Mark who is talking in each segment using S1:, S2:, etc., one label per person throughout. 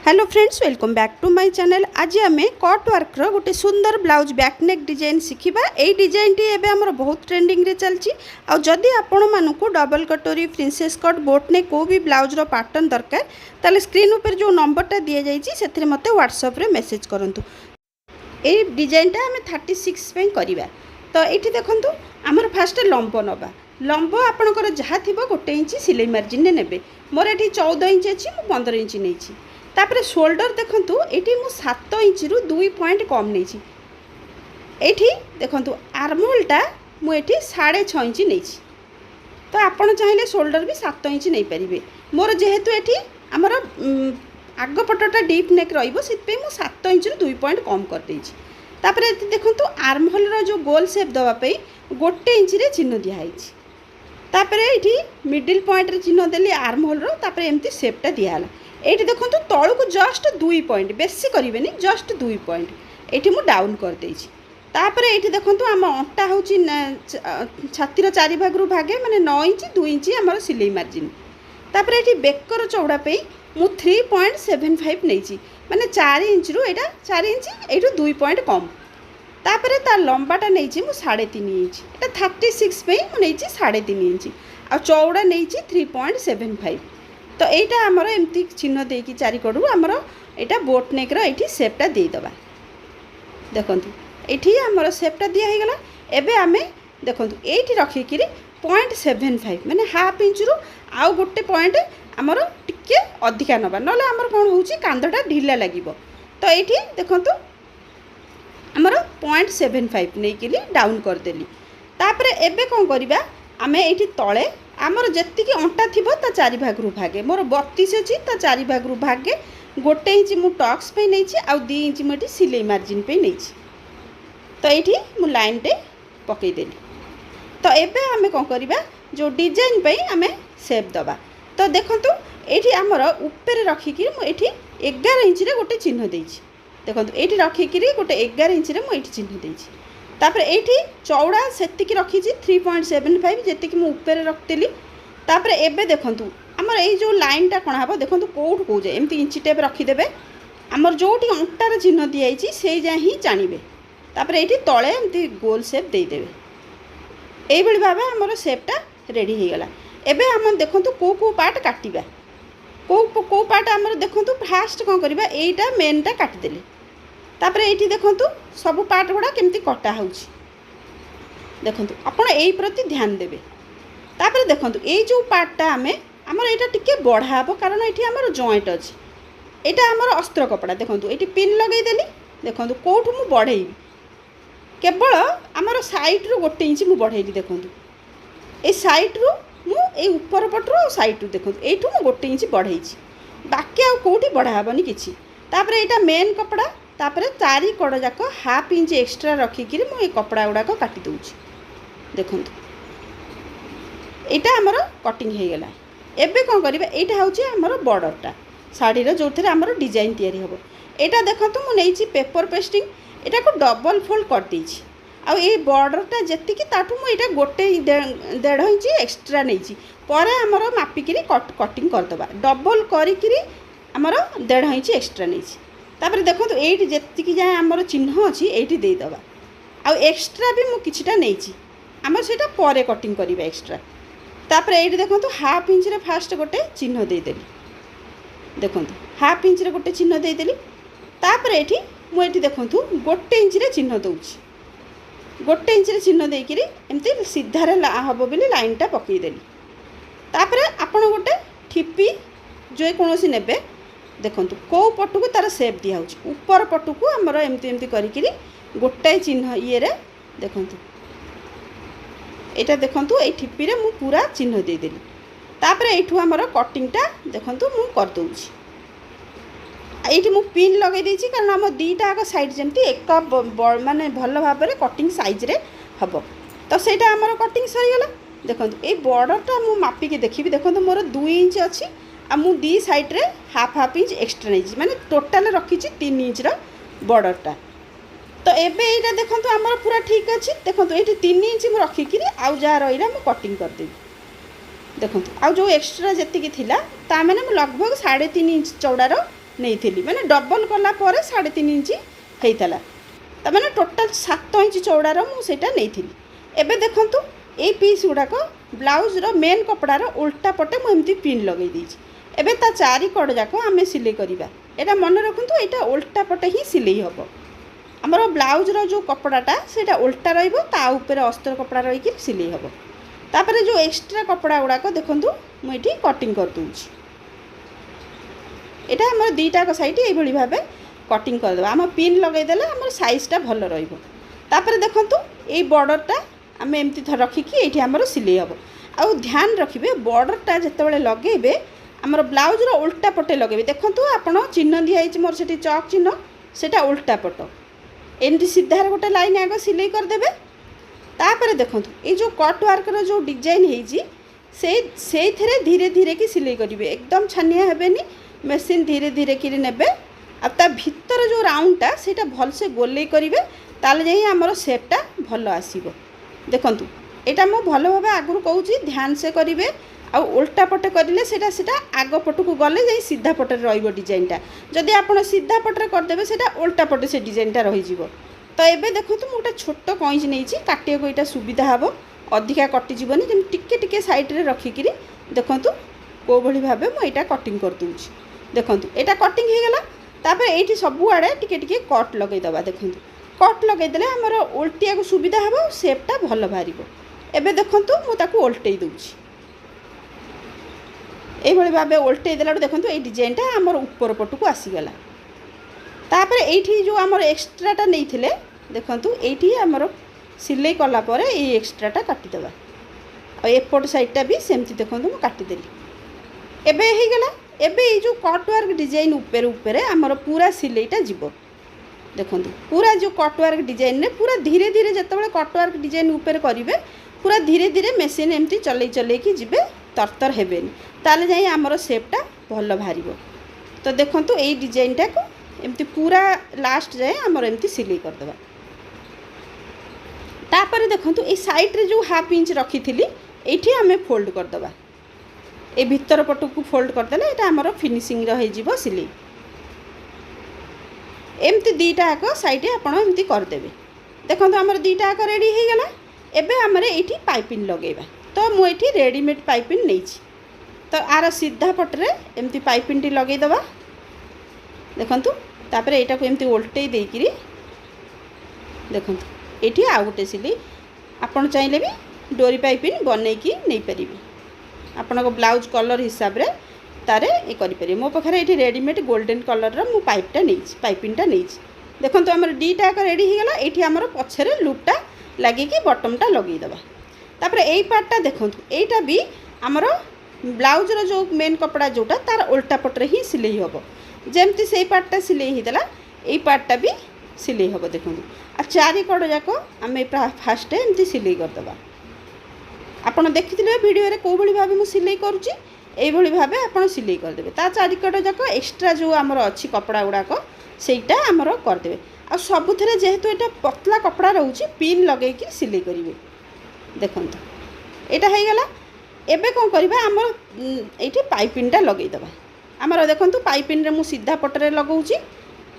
S1: Hello friends, welcome back to my channel. आज आम cut work गोटे सुंदर ब्लाउज बैकनेक डिजाइन शिखा। यही डिजाइन टी एबे हमर बहुत ट्रेंडिंग रे चलची। आ जदि आपण मानकू डबल कटोरी प्रिंसेस कट बोटनेक को भी ब्लाउज रो पैटर्न दरकार ताले स्क्रीन ऊपर जो नंबरटा दिया जाइए से मते व्हाट्सएप रे मेसेज करंतु। ए डिजाइनटा आम 36 पे करवा। तो ये देखंतु आमर फास्ट लंब नबा। लंब आपणकर जहाँ थी गोटे इंच सिलाई मार्जिन ने मोर ये 14 इंच अच्छी, मुझे 15 इंच नहीं। तापर शोल्डर देखंतु ये मुझे 7 इंच रु 2 पॉइंट कम नहीं। ये देखंतु आर्महोलटा मुझे 6.5 इंच नहीं। तो आपड़ चाहिए शोल्डर भी 7 इंच नहीं पारे। मोर जेहेतु ये आमर आगपटा डीप नेक रही 7 इंच रु 2 पॉइंट कम कर देछि। तापर देखंतु आर्महोल जो गोल सेप दवाई गोटे इंच रे चिन्ह दिखाई। तापर ये मिडिल पॉइंट रे चिन्ह देली आर्महोल रो। तापर एमती सेपटा दियाला। ये देखो तौक जस्ट 2 पॉइंट बेसी करें, जस्ट 2 पॉइंट ये मुझे डाउन कर देछि। तापर ये देखो आम अंटा हूँ छातीर 4 भाग भागे माने 9 इंच 2 इंच आम सिलाई मार्जिन। तापर ये बेकर चौड़ा पे मु 3.75 नहीं माने 4 इंच रु एटा 4 इंच ये 2 पॉइंट कम। तापर तार लंबाटा नहीं 3.5 इंच। एटा 36 पे मुझे 3.5 इंच आ चौड़ा नहीं 3.75। तो यहाँ आमर एमती चिन्ह देकी चारिकड़ू आमर यहाँ बोटनेक्र ये सेपटा देदेबा। देखु ये आमर सेपटा दिगला। एबे आमे देखु ये रखिकी 0.75 माने हाफ इंच रु आउ गोटे पॉइंट आमर टिके अधिका नबा, ना आमर कौन हो कांधटा ढिला लगे। तो ये देखु आमर 0.75 नहीं डाउन करदेली। तापर एबे कौन करवा आमे ये तले आमर जी अंटा थी 4 भाग भागे मोर 32 अच्छी 4 भाग भागे गोटे इंच मु टक्स पे नहीं आउ 2 इंच मुझे सिलाई मार्जिन पे नहीं। तो ये मु लाइन टे पकईदेली। तो एबे आमे कौन करवा जो डिजाइन पे आमे सेप दबा। तो देखंतु ये आमर ऊपर रखिकी मुझे 11 इंच रे गोटे चिन्ह देछि। देखंतु ये रखिकी गोटे 11 इंच रे मुझे चिन्ह देछि। तापर ये चौड़ा से रखी 3.75 जी मुझे रखी। तापर एबे देखंतु आमर ये जो लाइनटा कौन हम देखो कौट कौ जाए एमती इंची टेप रखीदे आमर जो अंटार चिन्ह दिखाई से जाए ही जानवे। तापर ये तले एमती गोल सेप देदेवे। यही भाव आमर सेपटा रेडी हो गला। एबे आम देखो कौ पार्ट काटिबा कौ पार्ट आमर देखो फास्ट कौन करवा यहीटा मेनटा काटिदेले। तापर ये देखु सब पार्ट गुड़ा केमती कटा हो देखु आपण यही प्रति ध्यान देवे। तापर देखु ये जो पार्टा आम आमर यहाँ टी बढ़ा कारण ये आमर जॉइंट अच्छी यहाँ आमर अस्त्र कपड़ा। देखु ये पिन लगेदेली। देखु कौटू मु बढ़ेबी केवल आमर साइड्रु गोटे इंच मु बढ़ेली। देखु ये सैड्रु मुझे ऊपर पटरू सैड्रु देखु यू मु गोटे इंच बढ़ई बाकी आउ कौटी बढ़ाबनी किसी। तापर यहाँ मेन कपड़ा तापर 4 कड़ जाक हाफ इंच एक्सट्रा रखिकी मुझे कपड़ा गुड़ाक काटी दूची। देखु यहाँ आमर कटिंग हो गला। एबे कौन करवा यहाँ हूँ आमर बॉर्डरटा शाढ़ीर जो थे आमर डिजाइन तैयारी हम। यहाँ देखो मुझे पेपर पेस्टिंग यहाँ को डबल फोल्ड कर देछि। आउ ये बॉर्डरटा जी ताठू मुझे गोटे 1.5 इंच एक्सट्रा नहीं पर आमर मापिकी कटिंग करदे डबल करी आमर 1.5 इंच एक्सट्रा नहीं। तापर देखो ये जी जाए आमर चिन्ह अच्छी ये देदेबा। आउ एक्सट्रा भी मु किछिटा नहीं आमर सेटा परे कटिंग करवा एक्सट्रा। तापर ये देखो हाफ इंच रे फास्ट गोटे चिन्ह देदेली। देखो हाफ इंच रे गोटे चिन्ह देदेली। तापर ये मुझे देखो गोटे इंच रे चिन्ह दूची गोटे इंच रे चिन्ह देकरी एमती सीधार हम बोली लाइनटा पकईदेली। तापर आपण गोटे ठिपी जो कौन नेबे देखु कौ पटू को तार सेप दिया ऊपर पटू को आमर एमती एमती करी गोटाए चिन्ह ये देखु यहाँ देखु ये ठिपी रे मु पूरा चिन्ह देदेली। तापर यू आमर कटिंगटा देखु मु करदे ये मु पिन लगे देछि कारण आम दीटा आग साइड जमती एक माने भल भाव में कटिंग साइज रे हम। तो सेटा आमर कटिंग सरीगला। देखो ये बॉर्डरटा मु मापिकी देखी देखो मोर 2 इंच अच्छी आ मु दी साइड रे हाफ इंच एक्सट्रा नहीं माने टोटाल रखी 3 इंच बॉर्डरटा। तो एबे यहाँ देखो आमर पूरा ठीक अच्छी। देखो ये 3 इंच मु रखिकी आउ जहाँ रहा मु कटिंग करदेवी। देखो आउ जो एक्सट्रा जी थी लगभग 3.5 इंच चौड़ार नहीं माने डबल कला 3.5 इंच होता तमें टोटाल 7 इंच चौड़ार मुझे नहीं। एबे देखंतु ए पीस गुड़ाक ब्लाउज रो मेन कपड़ार उल्टा पटे मुझे पिन लगे देछि। एबे ता चारि कड़ जाक आम सिले करवा एटा मन रखु यहाँ उल्टा पटे ही सिले हम। आमर ब्लाउज रो जो कपड़ाटा सेटा उल्टा रहिबो ता ऊपर अस्तर कपड़ा रही सिले हम। तापर जो एक्स्ट्रा कपड़ा गुड़ाक देखंतु मुझे कटिंग कर दूची। एटा आमर दुईटा साइड ये भाव कटिंग करदे आम पिन लगेदेले आम साइजटा भल रहिबो। तापर देखंतु ये बॉर्डरटा आम एमती रखिकी ये आमर सिले हम। आउ ध्यान रखिए बॉर्डरटा जितेबाला लगेबे आमर ब्लाउज रो उल्टा पटे लगेबे। देखंतु आपण चिन्ह दिखाई मोर से चक चिन्ह सेटा उल्टा पट एमती सीधार गोटे लाइन आग सिले करदेबे। तापर देखंतु ये जो कट वर्क रो जो डिजाइन होईची से धीरे धीरे की सिले करेंगे एकदम छानिया हेबेनी मेसीन धीरे धीरे कि नेबे। आ ता भीतर जो राउंडटा सेटा भल से गोले करेंगे ताले जाई हमर शेपटा भल आसीबो। देखंतु एटा मो भल भाबे आगु कहूची ध्यान से करेंगे। आ उल्टा पटे करें सेटा आग पटक गले जाई सीधा पटे रहिबो डिजाइनटा। जदि आपण सीधा पटे करदेबे सेटा उल्टा पटे से डिजाइनटा रही जिवो। तो एबे देखंतु मो गोटे छोट कइंच नेइची काटिया को एटा सुविधा हबो अधिका कटि जीवनी जेम टिके टिके साइड रे रखिकिरी देखंतु को भली भाबे मो एटा कटिंग कर दूची। देखंतु एटा कटिंग हे गेला। तापर एठी सबु आडे टिके टिके कट लगै दबा। देखंतु कट लगै देले हमर उल्टिया को सुविधा हबो शेपटा भल बाहरिबो। एबे देखंतु मो ताकू उल्टै दूची ए भली भाबे उल्टै देला देखंतु ए डिजाइनटा हमर ऊपर पटकू आसी गेला। तापर एठी जो हमर एक्स्ट्राटा नैथिले देखंतु एठी हमर सिलाई कला परे ए एक्स्ट्राटा काटी देबा। आ एपट साइडटा भी सेमती देखंतु मो काटी देली। एबे हे गेला। एबे ये जो कट वर्क डिजाइन ऊपर ऊपर हमर पूरा सिलाईटा जीवो। देखंतु पूरा जो कट वर्क डिजाइन ने पूरा धीरे धीरे जतबेले कट वर्क डिजाइन ऊपर करिवे पूरा धीरे धीरे मेसिन एमती चलै चलै कि जिवे तरतर हेबेनी ताले जाई हमर शेपटा भल बाहरिबो। तो देखंतु ए डिजाइनटा को एमती पूरा लास्ट जाए हमर एमती सिलाई कर देबा। तापर देखंतु ए साइड रे जो हाफ इंच रखी थिली एठी हमें फोल्ड कर देबा। ए भीतर पटकू फोल्ड कर देले एटा हमर फिनिशिंग रही जीवो सिलाई। एमती दीटा आक साइड आपण एमती कर देबे। देखंतु हमर दीटा आक रेडी हे गेला। एबे हमरे एठी पाइपिंग लगेबा। तो मु एठी रेडीमेड पाइपिंग नेछि। तो आर सीधा पटरे एमती पाइपिंग लगे दबा। देखंतु तापर एटा को एमती उल्टै देकिरी देखंतु एठी आ गोटे सिलाई आपण चाहिले भी डोरी पाइपिंग बनै की नै परिबे। आपण को ब्लाउज कलर हिसाब रे तारे ए करि परिबे। मो पखरे एठी रेडीमेड गोल्डन कलर रो मु पाइपटा नेछि पाइपिंगटा नेछि। देखंतु हमर डीटा का रेडी हे गेला। एठी हमर पछरे लूपटा लागि की बटमटा लगै दबा। तापर एई पार्टटा देखंतु एटा भी हमर ब्लाउज रो जो मेन कपड़ा जोटा तार उल्टा पटरे ही सिलाई हबो। जेमती से पार्टटा सिलाई हिदेला एई पार्टटा भी सिलाई हबो। देखंतु आ चारि कड़ जाक आम फास्ट एमती सिलाई कर दबा। आपण देखिथिले वीडियो रे को भली भाबे मु सिलाई करूची एई भली भाबे आपण सिलाई कर देबे। ता चारि कड़ जाक एक्स्ट्रा जो हमर अछि कपड़ा गुडाक सेटा हमर कर देबे। आ सबुथरे जेहेतु एटा पतला कपड़ा रहउची पिन लगै कि सिलाई करिवे। देखंतु एटा हे गेला। एबे कोन करबा हमर एठी पाइपिंगटा लगै दबा। हमर देखंतु पाइपिंग रे मु सीधा पटरे लगाउची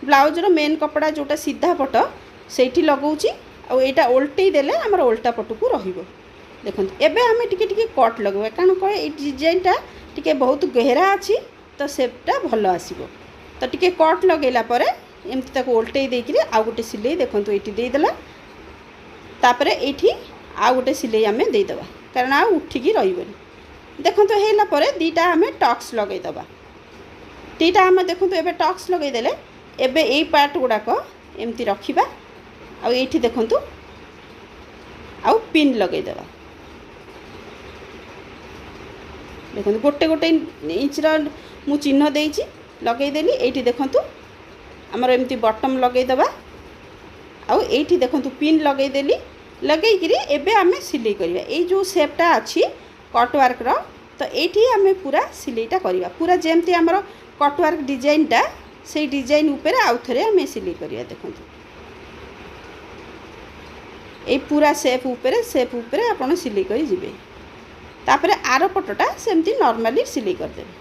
S1: ब्लाउज रो मेन कपड़ा जोटा सीधा पट सेठी लगाउची आ एटा उल्टै देले हमर उल्टा पटकू रहिबो। देखंतु एबे हमें टिके टिके कट लगबा कारण कहे ए डिजाइनटा टिके बहुत गहरा अछि तो शेपटा भल आसीबो। तो टिके कट लगैला परे एमती ताको उल्टै देकिरी आ गोटे सिलाई देखंतु एठी देई देला। तापरे एठी आ गोटे सिलाई हमें देई दबा कारण आ उठिकी रहिबोनी। देखंतु हेला परे दीटा हमें टक्स लगै दबा। दीटा हमें देखंतु एबे टक्स लगै देले। एबे एई पार्ट गुडाक एमती रखिबा आ एठी देखंतु आ पिन लगै दबा। देखंतु गोटे गोटे इंच रा मु चिन्ह देइची लगै देली। एठी देखंतु हमर एमती बटम लगै दबा आ एठी देखंतु पिन लगै देली। लगै किरी एबे हमें सिलाई करिवा। ए जो शेपटा अछि कट वर्क रो तो एठी हमें पूरा सिलाईटा करिवा। पूरा जेमती हमर कट वर्क डिजाइनटा से डिजाइन ऊपर आउ थरे हमें सिलाई करिया। देखंतु ए पूरा शेप ऊपर आपण सिलाई करी जिवे। तापर आर पटटा सेमती नॉर्मली सिलाई कर देबे।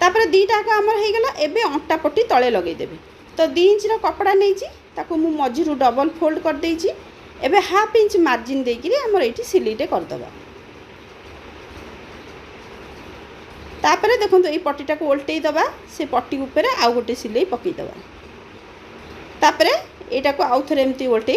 S1: तापर दीटाक आमर हो गला। एबे अंटा पट्टी तले लगेदेवे। तो 2 इंच कपड़ा नहीं ताको मु मझिरु डबल फोल्ड कर देइछि। एबे हाफ इंच मार्जिन देकरी आमर एठी सिलीटे करदबा। तापर देखो ये पट्टीटा को उल्टै दबा। से पट्टी ऊपर आउ गोटे सिलाई पकई दबा। तापर एटा को आउ थरे एमती उल्टै